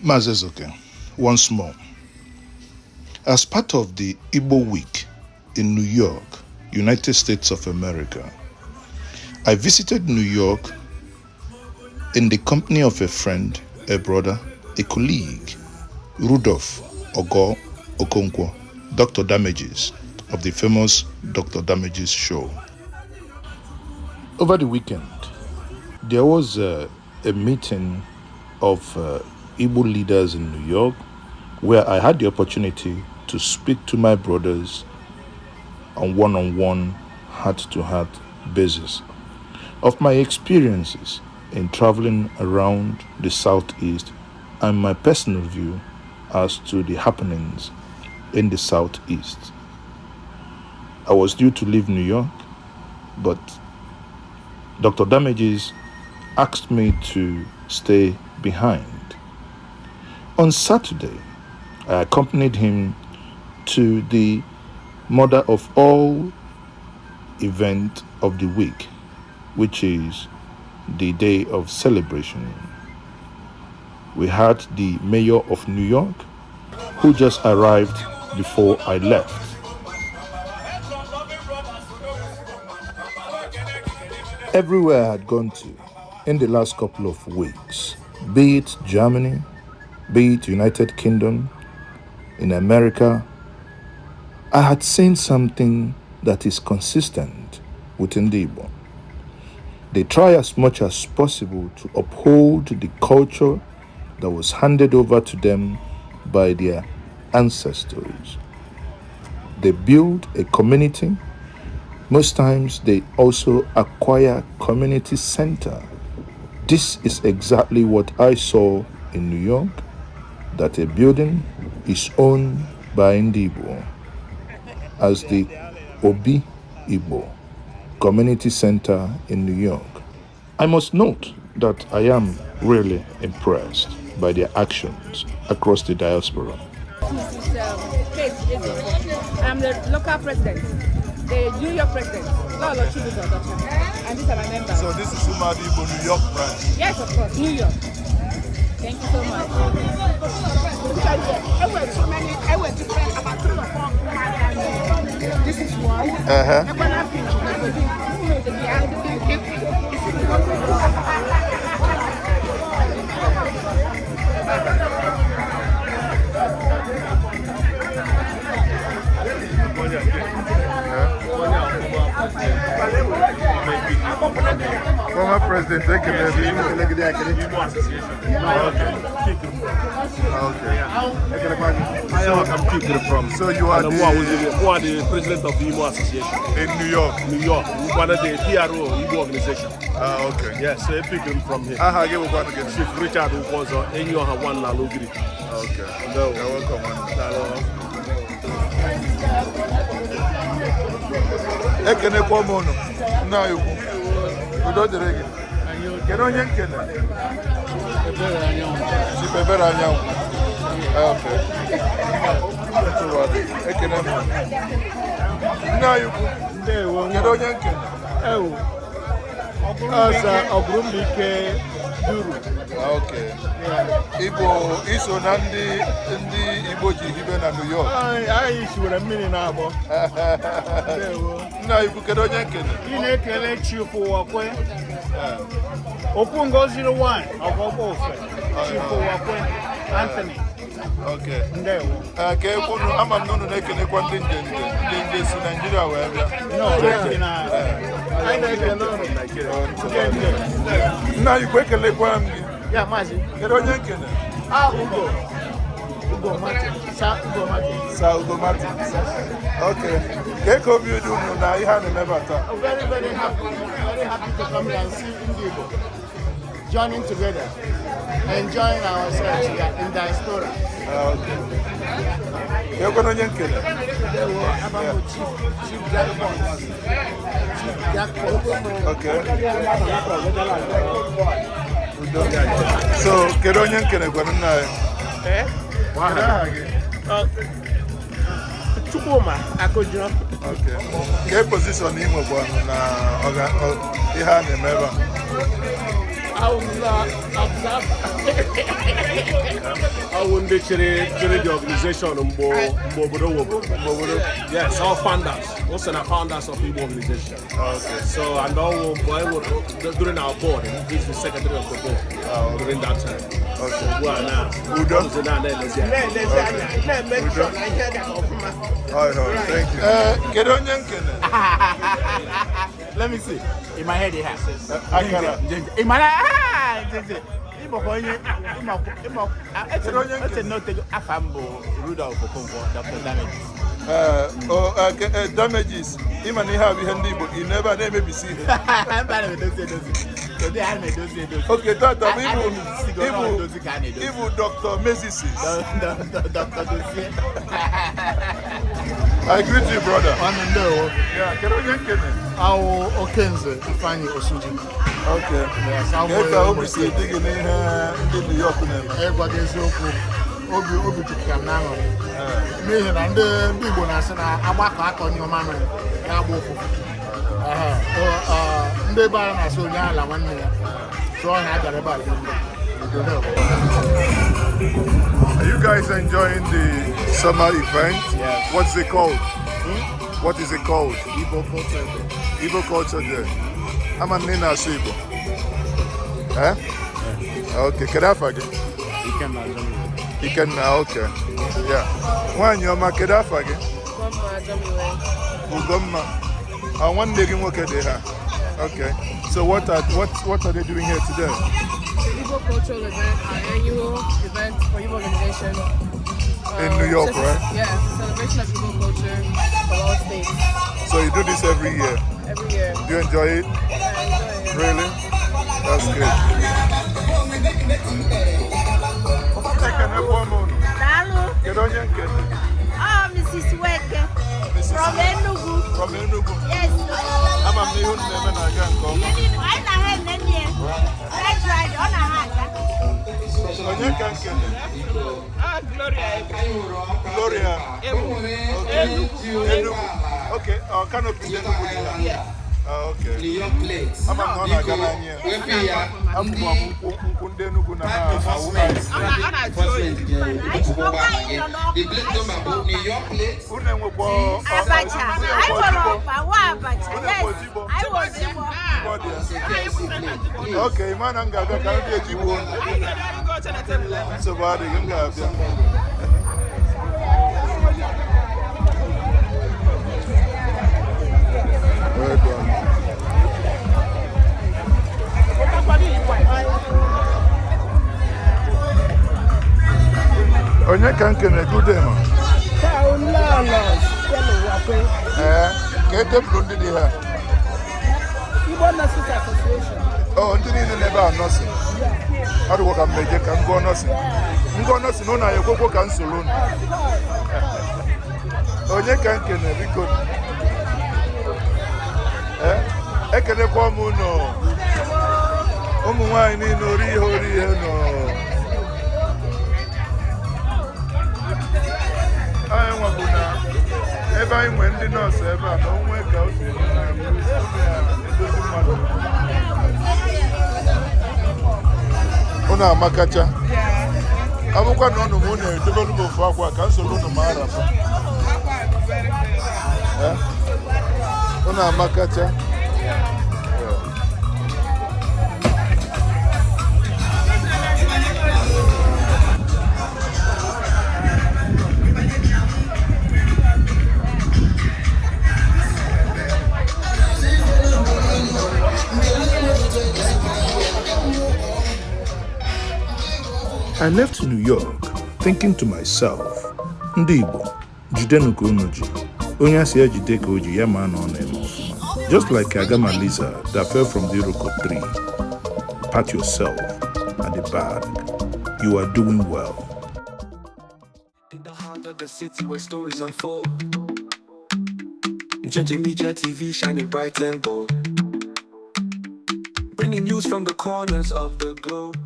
MaazịEzeoke, once more. As part of the Igbo Week in New York, United States of America, I visited New York in the company of a friend, a brother, a colleague, Rudolf Okonkwo, Dr. Damages, of the famous Dr. Damages show. Over the weekend, there was a meeting of Igbo leaders in New York where I had the opportunity to speak to my brothers on one-on-one, heart-to-heart basis of my experiences in traveling around the Southeast and my personal view as to the happenings in the Southeast. I was due to leave New York, but Dr. Damages asked me to stay behind. On Saturday, I accompanied him to the mother of all event of the week, which is the day of celebration. We had the mayor of New York, who just arrived before I left. Everywhere I had gone to in the last couple of weeks, be it Germany, be it United Kingdom, in America, I had seen something that is consistent within the Igbo. They try as much as possible to uphold the culture that was handed over to them by their ancestors. They build a community. Most times they also acquire community center. This is exactly what I saw in New York, that a building is owned by Igbo as the Obi Igbo Community Center in New York. I must note that I am really impressed by their actions across the diaspora. I'm the local president, the New York president, and these are my members. So this is Umadi Igbo New York branch? Yes, of course, New York. Thank you so much. This is one. Former President So you are the president of the Igbo Association in New York. New York. One of the PRO Igbo organization. Okay. Yes, so I picked him from here. Chief Richard Ukozo, Enyoha One Nalogiri. Okay. No. You're welcome. Ekene kwa mono na yuku udo derege keno onye nkene si bebere anyanwụ. Okay. Ekene m na yuku Ndewo keno onye nkene asa Obrumike Duru. Okay. Igbo iso na ndị Igbo ji hibe na New York. Anyị shiwere mmiri na-abọ. Nna Igbo kedu onye nkene? Ị na-ekele Chief Wakwe. Okwu Ngozi 1 of Obofe. Chief Wakwe Anthony. Okay. Ndewo. Ka ekwunu ama m n'unu na-ekenekwa ndị njenje si Nigeria wee bịa. Anyị na-ekele ụnụ Nigeria. Nna Igbo ekelekwa m gị. Ya Maazị. Kedu onye nkene? Ugo Martin. Sa Ugo Martin. Okay. Ka eke obi dị unu na ihe a na-emebe taa? Very, very happy to come here and see Igbo joining together, enjoying ourselves here in diaspora. Okay. Ka ekwe onye nkene? Chief Jack Okay. So, kedu onye nkene gwara nna ya? Chukwuma Akojo. Okay. Ke position ị nwekwa na ihe a na-eme ebe a? was observer. I wouldn't the organization. Yes, all founders. Most of the founders of Igbo organization. Okay. So, and all during our board, he's the secretary of the board during that time. Okay. Well, now, Udo? Thank you. Let me see. In my head, it has. Akara. In my head, Rudolf Okonkwo, Dr. Damages. Damages. Even if you have Igbo, you never maybe see it. Okay, Tata, even Dr. Mezisis. I greet you, brother. Yeah, can you get it? Okenze, Ifeanyi Osuji. Okay. Yes, I'm digging in New York. Obi tukam na no. N'ihi na ndị Igbo na-asị na agbakọ akọnye ọmanụ ya agba ụfụ. Ndị ebe a na-asị onye ala nwanne ya. So ha gara ebe a. Are you guys enjoying the summer event? Yes. What's it called? What is it called? Igbo Culture Day. Igbo Culture Day. I'm a Nina Igbo. Eh? Okay, can I forget? You can now, okay. Yeah. When you're my Kedafagi? Ugomma. I want to look at it. Okay. So what are they doing here today? Igbo cultural event, our annual event for Igbo organization. In New York, right? Yeah, celebration of Igbo culture for all states. So you do this every year? Every year. Do you enjoy it? Yeah, I enjoy it. Really? That's good. Oh, Mrs. Weke. From Enugu. From Enugu? Yes. I'm a new name and I can't come. You need one hand and here. That's right, on a hand. Gloria. Gloria. Enugu. Okay, canopy Enugu. Yeah. Okay. I'm not going here. I'm Abacha. I was okay, man, I'm going to go. So bad, you're going to well done. Onye ka nkene good day, ma. Ka etepụrụ ndị dị ha. Igbo Nurses Association. Oh, ndị niile n'ebe a nọọsị. Ọ dịkwa ka mmeje ka ngụọ nọọsị. Ngụọ nọọsị na ụlọ ya ekwekwo ka nsoro unu. Onye ka nkene biko. Ekenekwa m unu. Ụmụ nwaanyị niile ori ihe nọ. Anyị nwabụ na ebe anyị nwee ndị nọọsụ ebe a na onwe ka o si edozi mmadụ. Unu amakacha. Abụkwa na ọnụ m unu edobelu m ofu akwa ka nsogbu unu ma arapa. Unu amakacha. I left New York thinking to myself, ndị Igbo, jidenu ka unu ji. Onye asị ya jide ka o ji ya ma na ọ na-eme ọfụma. Just like Agama lizard that fell from the Iroko tree. Pat yourself at the back. You are doing well. In the heart of the city where stories unfold. NjenjeMedia TV shining bright and bold. Bringing news from the corners of the globe.